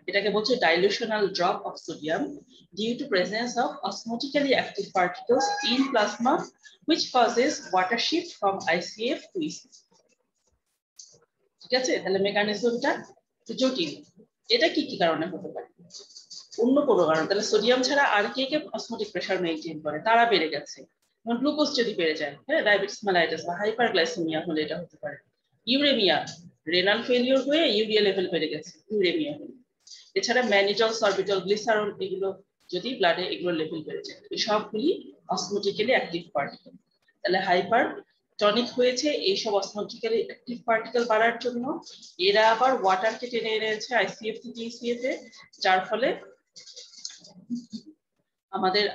এটাকে বলছে dilutional drop of sodium due to presence of osmotically active particles in plasma which causes water shift from ICF to ECF. ঠিক আছে, তাহলে মেকানিজমটা জটিল। এটা কি কি কারণে হতে পারে, অন্য কোনো কারণ? তাহলে সোডিয়াম ছাড়া আর কে কে অসমোটিক প্রেসার মেইনটেইন করে, তারা বেড়ে গেছে। যেমন গ্লুকোজ যদি বেড়ে যায়, হ্যাঁ, ডায়াবেটিস মেলাইটাস বা হাইপারগ্লাইসেমিয়া হলে এটা হতে পারে। ইউরেমিয়া, রেনাল ফেলিওর হয়ে ইউরিয়া লেভেল বেড়ে গেছে, ইউরেমিয়া হলে। এছাড়া ম্যানিটল, সরবিটল, গ্লিসারল, এগুলো যদি ব্লাডে এগুলো লেভেল বেড়ে যায়, এই সবগুলি অসমোটিক্যালি অ্যাক্টিভ পার্টিকেল। তাহলে হাইপারটনিক হয়েছে এইসব অসমোটিক্যালি অ্যাক্টিভ পার্টিকেল বাড়ার জন্য। এরা আবার ওয়াটারকে টেনে এনেছে আইসিএফ থেকে ইসিএফ এ, যার ফলে আমাদের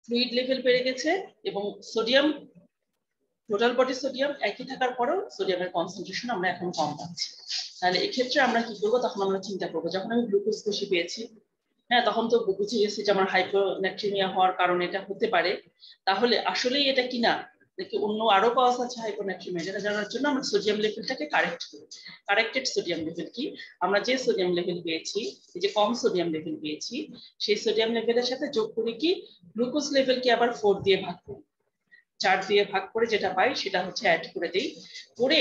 ফ্লুইড লেভেল বেড়ে গেছে এবং সোডিয়াম, টোটাল বডি সোডিয়াম একই থাকার পরেও সোডিয়ামের কনসেন্ট্রেশন আমরা এখন কম পাচ্ছি। তাহলে এক্ষেত্রে আমরা কি করবো, তখন আমরা চিন্তা করবো, যখন আমি গ্লুকোজ বেশি পেয়েছি, হ্যাঁ, তখন তো বুঝে গেছি যে আমার হাইপোন্যাট্রিমিয়া হওয়ার কারণে এটা হতে পারে। তাহলে আসলেই এটা কিনা, নাকি অন্য আরো কজ আছে হাইপোন্যাট্রিমিয়া, যেটা জানার জন্য আমরা সোডিয়াম লেভেলটাকে কারেক্ট করি। কারেক্টেড সোডিয়াম লেভেল কি, আমরা যে সোডিয়াম লেভেল পেয়েছি, এই যে কম সোডিয়াম লেভেল পেয়েছি, সেই সোডিয়াম লেভেলের সাথে যোগ করি কি গ্লুকোজ লেভেলকে আবার 4 দিয়ে ভাগ করি, 4 দিয়ে ভাগ করে যেটা পাই সেটা হচ্ছে অ্যাড করে দেই। করে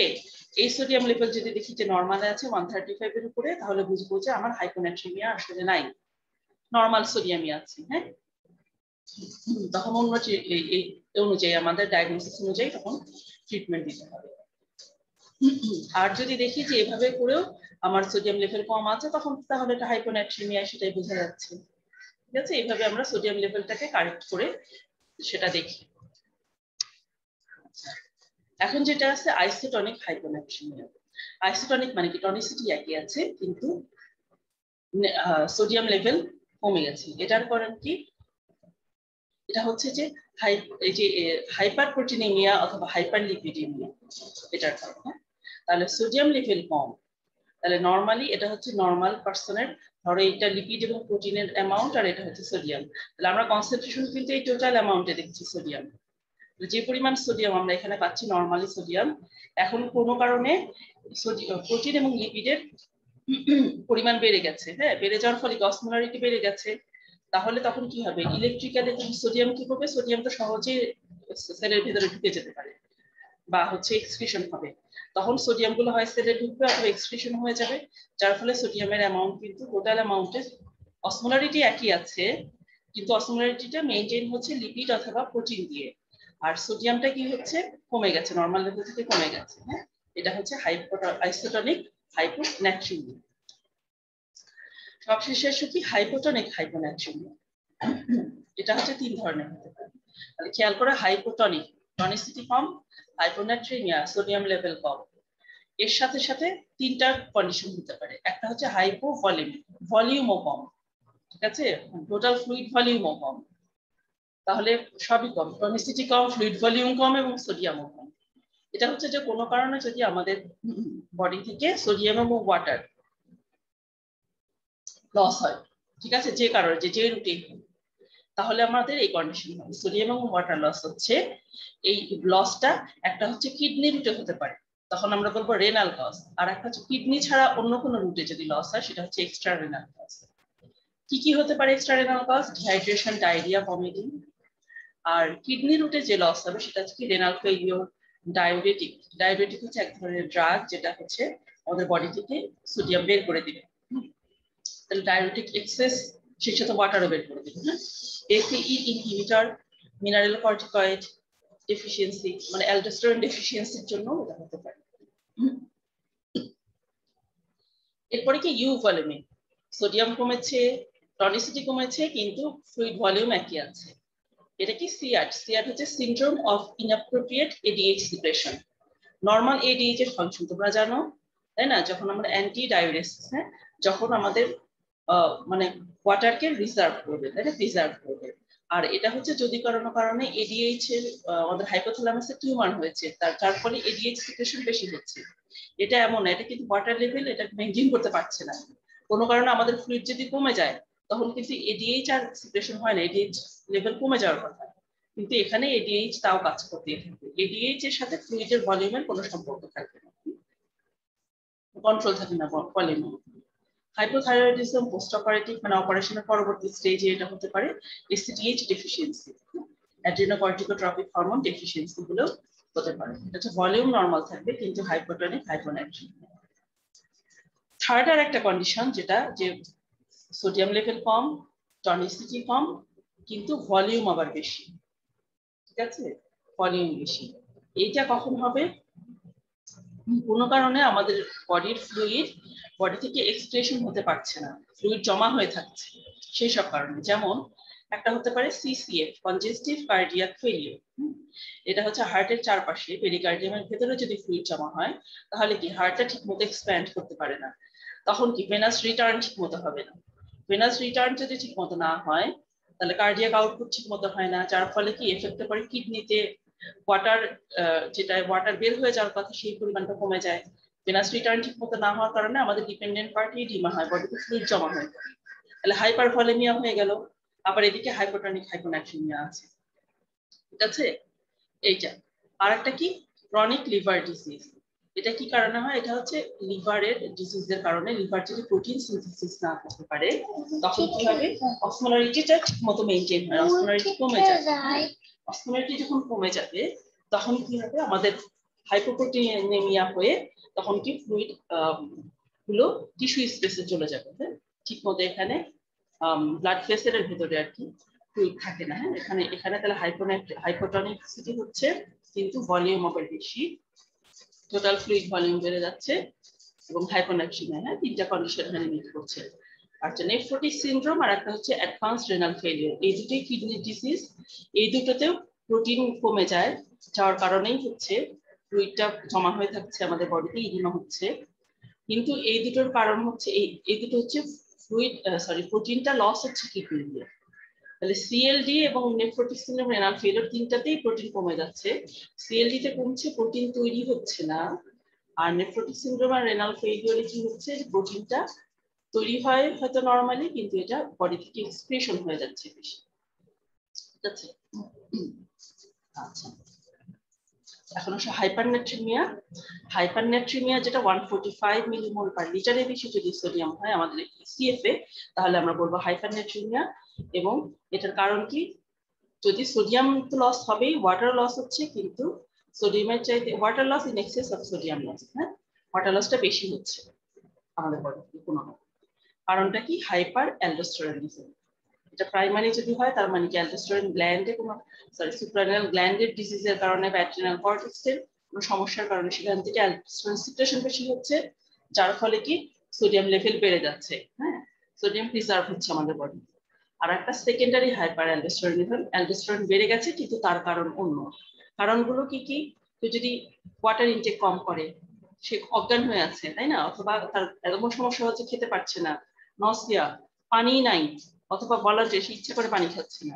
এই সোডিয়াম লেভেল যদি দেখি যে নরমালে আছে 135 এর উপরে, তাহলে বুঝবো যে আমার হাইপোন্যাট্রিমিয়া আসলে নাই, নরমাল সোডিয়ামই আছে। হ্যাঁ, তখন অন্য এই অনুযায়ী আমাদের ডায়াগনোসিস অনুযায়ী তখন ট্রিটমেন্ট দিতে হবে। আর যদি দেখি যে এভাবে করেও আমার সোডিয়াম লেভেল কম আছে, তখন তাহলে এটা হাইপোন্যাট্রিমিয়া, সেটাই বোঝা যাচ্ছে। ঠিক আছে, এইভাবে আমরা সোডিয়াম লেভেলটাকে কারেক্ট করে সেটা দেখি। এখন যেটা আছে আইসোটনিক হাইপোন্যাট্রিমিয়া। আইসোটনিক মানে কি, টনিসিটি একই আছে কিন্তু সোডিয়াম লেভেল কমে গেছে। এটার কারণ কি, এটা হচ্ছে যে হাইপারপ্রোটিনেমিয়া অথবা হাইপারলিপিডেমিয়া, এটার কারণে। তাহলে সোডিয়াম লেভেল কম, তাহলে নরমালি এটা হচ্ছে নরমাল পার্সনের, ধরো এটা লিপিড এবং প্রোটিনের অ্যামাউন্ট আর এটা হচ্ছে সোডিয়াম, তাহলে আমরা কনসেন্ট্রেশন কিন্তু এই টোটাল অ্যামাউন্টে দেখছি সোডিয়াম। যে পরিমাণ সোডিয়াম আমরা এখানে পাচ্ছি নরমালি সোডিয়াম, এখন কোনো কারণে প্রোটিন এবং লিপিডের পরিমাণ বেড়ে গেছে, হ্যাঁ, বেড়ে যাওয়ার ফলে অসমোলারিটি বেড়ে গেছে। তাহলে তখন কি হবে, ইলেকট্রিক্যালি সোডিয়াম কি করবে, সোডিয়াম তো সহজে সেলের ভিতরে ঢুকে যেতে পারে বা হচ্ছে এক্সক্রিশন হবে, তখন সোডিয়াম গুলো হয় সেলে ঢুকবে অথবা এক্সক্রিশন হয়ে যাবে, যার ফলে সোডিয়ামের অ্যামাউন্ট কিন্তু টোটাল অ্যামাউন্টে অসমোলারিটি একই আছে কিন্তু অসমোলারিটিটা মেইনটেইন হচ্ছে লিপিড অথবা প্রোটিন দিয়ে, আর সোডিয়ামটা কি হচ্ছে কমে গেছে, নরমাল লেভেল থেকে কমে গেছে। হ্যাঁ, এটা হচ্ছে আইসোটনিক হাইপোন্যাট্রিমিয়া। সবশেষে আসে কি হাইপোটনিক হাইপোন্যাট্রিমিয়া। এটা হচ্ছে 3 ধরনের হতে পারে। তাহলে খেয়াল করে, হাইপোটনিক টনিসিটি কম, হাইপোন্যাট্রিমিয়া সোডিয়াম লেভেল কম, এর সাথে সাথে 3টা কন্ডিশন হতে পারে। একটা হচ্ছে হাইপোভলিউমিক, ভলিউমও কম। ঠিক আছে, টোটাল ফ্লুইড ভলিউমও কম, তাহলে সবই কম, টনিসিটি কম, ফ্লুইড ভলিউম কম এবং সোডিয়ামও কম। এটা হচ্ছে যে কোনো কারণে যদি আমাদের বডি থেকে সোডিয়াম এবং ওয়াটার লস হয়, ঠিক আছে, যে কারণে যে রুটে, তাহলে আমাদের এই কন্ডিশন হবে সোডিয়াম এবং ওয়াটার লস হচ্ছে। এই লসটা একটা হচ্ছে কিডনি রুটে হতে পারে, তখন আমরা বলবো রেনাল লস, আর একটা হচ্ছে কিডনি ছাড়া অন্য কোনো রুটে যদি লস হয় সেটা হচ্ছে এক্সট্রা রেনাল লস। কি কি হতে পারে extra renal loss, dehydration, diarrhoea, vomiting. আর কিডনি রুটে যে লস হবে সেটা হচ্ছে রেনাল ফেলিওর, ডায়াবেটিক হচ্ছে এক ধরনের ড্রাগ যেটা হচ্ছে আমাদের বডি থেকে সোডিয়াম বের করে দিবে। তাহলে ডায়াবেটিক এক্সেস সেই সাথে ওয়াটারও বের করে দিবে। ACE inhibitor, mineral corticoid deficiency মানে অ্যালডোস্টেরন ডেফিসিয়েন্সির জন্য এটা হতে পারে। এরপরে কি ইউ ভলিউমে সোডিয়াম কমেছে, টনিসিটি কমেছে, কিন্তু ফ্লুইড ভলিউম একই আছে। এটা কি সিআর হচ্ছে syndrome of inappropriate ADH secretion. Normal ADH এর ফাংশন তোমরা জানো তাই না, যখন আমরা অ্যান্টি ডায়োরেসিস হ্যাঁ যখন আমাদের মানে ওয়াটারকে রিজার্ভ করবে তাই না, প্রিজার্ভ করবে। আর এটা হচ্ছে যদি কোনো কারণে এডিএইচ এর আমাদের হাইপোথ্যালামাসে টিউমার হয়েছে তার ফলে এডিএইচ সিক্রেশন বেশি হচ্ছে। এটা এমন না, এটা কিন্তু ওয়াটার লেভেল এটা মেইনটেইন করতে পারছে না। কোনো কারণে আমাদের ফ্লুইড যদি কমে যায় তখন কিন্তু এডিএইচ আর সিক্রেশন হয় না, এডিএইচ লেভেল কমে যাওয়ার কথা, কিন্তু এখানে এডিএইচ তাও কাজ করতে থাকবে। এডিএইচ এর সাথে ফ্লুইডের ভলিউমের কোনো সম্পর্ক থাকবে না, কন্ট্রোল থাকে না ভলিউম। হাইপোথাইরয়েডিজম পোস্ট অপারেটিভ মানে অপারেশনের পরবর্তী স্টেজে এটা হতে পারে ACTH deficiency, adrenocorticotropic hormone deficiency গুলো হতে পারে। এটা হচ্ছে ভলিউম নরমাল থাকবে কিন্তু হাইপোটনিক হাইপোনাট্রিমিয়া। থার্ড আর একটা কন্ডিশন যেটা যে সোডিয়াম লেভেল কম, টনিসিটি কম, কিন্তু ভলিউম আবার বেশি। ঠিক আছে, ভলিউম বেশি। এইটা কখন হবে? কোনো কারণে আমাদের বডির ফ্লুইড বডি থেকে এক্সপ্রেশন হতে পারছে না, ফ্লুইড জমা হয়ে থাকছে সেই সব কারণে। যেমন একটা হতে পারে সিসিএফ কনজেস্টিভ কার্ডিয়াক ফেলিওর। এটা হচ্ছে হার্টের চারপাশে পেরিকার্ডিয়ামের ভেতরে যদি ফ্লুইড জমা হয় তাহলে কি হার্টটা ঠিকমতো এক্সপ্যান্ড করতে পারে না, তখন কি ভেনাস রিটার্ন ঠিকমতো হবে না। ভেনাস রিটার্ন যদি ঠিকমতো না হয় তাহলে কার্ডিয়াক আউটপুট ঠিকমতো হয় না, যার ফলে কি এফেক্ট করে কিডনিতে ওয়াটার, যেটা ওয়াটার বের হয়ে যাওয়ার কথা সেই পরিমাণটা কমে যায়। ভেনাস রিটার্ন ঠিকমতো না হওয়ার কারণে আমাদের ডিপেন্ডেন্ট পার্ট ইডিমা হয়, বডিতে ফ্লুইড জমা হয়, তাহলে হাইপারভলিমিয়া হয়ে গেল। আবার এদিকে হাইপোটনিক হাইপোনাট্রিমিয়া আছে। ঠিক আছে, এইটা। আর একটা কি ক্রনিক লিভার ডিজিজ, এটা কি কারণে হয়? এটা হচ্ছে লিভারের ডিজিজের কারণে। লিভার যদি প্রোটিন সিনথেসিস না করতে পারে তখন কি হবে? অসমোলারিটিটা ঠিকমতো মেইনটেইন হয়, অসমোলারিটি কমে যায়। অসমোলারিটি যখন কমে যাবে তখন কি হবে? আমাদের হাইপোপ্রোটিনেমিয়া হয়ে তখন কি ফ্লুইড গুলো টিস্যু স্পেসে চলে যাবে, হ্যাঁ ঠিকমতো এখানে ব্লাড ভেসেলের ভিতরে আর কি ফ্লুইড থাকে না। হ্যাঁ এখানে তাহলে হাইপোটনিসিটি হচ্ছে কিন্তু ভলিউম আবার বেশি, টোটাল ফ্লুইড ভলিউম বেড়ে যাচ্ছে এবং হাইপোনাট্রিমিয়া। হ্যাঁ তিনটা কন্ডিশন এখানে মিট করছে। আচ্ছা, নেফ্রোটিক সিনড্রোম আর একটা হচ্ছে অ্যাডভান্সড রেনাল ফেলিওর, এই দুটোই কিডনি ডিজিজ। এই দুটোতেও প্রোটিন কমে যাওয়ার কারণেই হচ্ছে ফ্লুইডটা জমা হয়ে থাকছে আমাদের বডিতে, ইডিমা হচ্ছে। কিন্তু এই দুটোর কারণ হচ্ছে এই দুটো হচ্ছে ফ্লুইড প্রোটিনটা লস হচ্ছে কিডনি দিয়ে। তাহলে সিএলডি এবং নেফ্রোটিক সিনড্রোম রেনাল ফেলিওর তিনটাতেই প্রোটিন কমে যাচ্ছে। সিএলডি তে কমছে, প্রোটিন তৈরি হচ্ছে না। আর নেফ্রোটিক সিনড্রোম আর রেনাল ফেলিওরে কি হচ্ছে? প্রোটিনটা তৈরি হয় হয়তো নরমালি, কিন্তু এটা বডি থেকে এক্সপ্রেশন হয়ে যাচ্ছে বেশি। ঠিক আছে, আচ্ছা এখন আসলে হাইপারনেট্রিমিয়া যেটা 145 মিলিমোল পার লিটারের বেশি যদি সোডিয়াম হয় আমাদের সিএফ এ, তাহলে আমরা বলবো হাইপারনেট্রিমিয়া। এবং এটার কারণ কি? যদি সোডিয়াম তো লস হবেই, ওয়াটার লস হচ্ছে, কিন্তু সোডিয়ামের চাইতে water loss in excess of sodium loss. হ্যাঁ ওয়াটার লসটা বেশি হচ্ছে আমাদের বডিতে। কোনো কারণটা কি? Hyper aldosteronism. এটা প্রাইমারি যদি হয় তার মানে কি অ্যালডোস্টেরন গ্ল্যান্ডে কোনো সুপ্রারেনাল গ্ল্যান্ডের ডিজিজের কারণে বা অ্যাড্রিনাল কর্টেক্সের কোনো সমস্যার কারণে সেখান থেকে অ্যালডোস্টেরন সিক্রেশন বেশি হচ্ছে, যার ফলে কি সোডিয়াম লেভেল বেড়ে যাচ্ছে। হ্যাঁ সোডিয়াম প্রিজার্ভ হচ্ছে আমাদের বডি। আর একটা সেকেন্ডারি হাইপার অ্যালডোস্টেরনিজম, অ্যালডোস্টেরন বেড়ে গেছে কিন্তু তার কারণ অন্য। কারণগুলো কি কি? তো যদি ওয়াটার ইনটেক কম করে, সে অজ্ঞান হয়ে আছে তাই না, অথবা তার এমন সমস্যা হচ্ছে খেতে পারছে না, নসিয়া, পানি নাই, অথবা বলা যে সে ইচ্ছে করে পানি খাচ্ছে না।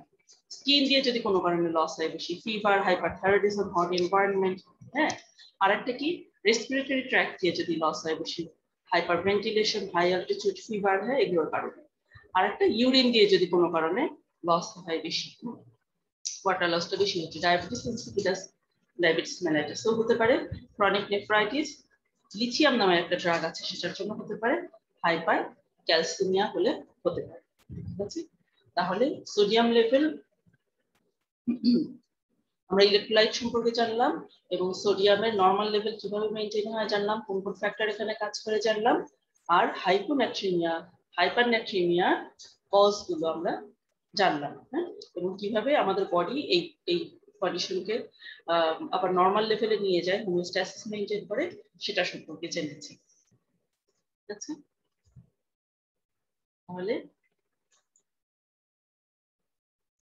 স্কিন দিয়ে যদি কোনো কারণে লস হয় বেশি, ফিভার, হাইপারথাইরয়েডিজম, হট এনভায়রনমেন্ট। হ্যাঁ আরেকটা কি? রেসপিরেটরি ট্র্যাক্ট দিয়ে যদি লস হয় বেশি, হাইপারভেন্টিলেশন, হাই অল্টিটিউড ফিভার, হ্যাঁ এগুলোর কারণে। আরেকটা ইউরিন দিয়ে যদি কোনো কারণে লস হয় বেশি, ওয়াটার লসটা বেশি হচ্ছে। ডায়াবেটিস ইনসিপিডাস, ডায়াবেটিস মেলাইটাসও হতে পারে। ক্রনিক নেফ্রাইটিস, লিথিয়াম নামের একটা ড্রাগ আছে সেটার জন্য হতে পারে। হাইপার ক্যালসিমিয়া হলে হতে পারে। ঠিক আছে, তাহলে সোডিয়াম লেভেল আমরা ইলেকট্রোলাইট সম্পর্কে জানলাম এবং সোডিয়ামের নরমাল লেভেল কিভাবে মেইনটেইন হয় জানলাম, কোন কোন ফ্যাক্টর এখানে কাজ করে জানলাম, আর হাইপোন্যাট্রিমিয়া হাইপারন্যাট্রিমিয়া কজ গুলো আমরা জানলাম, হ্যাঁ, এবং কিভাবে আমাদের বডি এই কন্ডিশনকে আবার নরমাল লেভেলে নিয়ে যায়, হোমিওস্ট্যাসিস মেইনটেইন করে, সেটা সম্পর্কে জেনেছি। আচ্ছা, তাহলে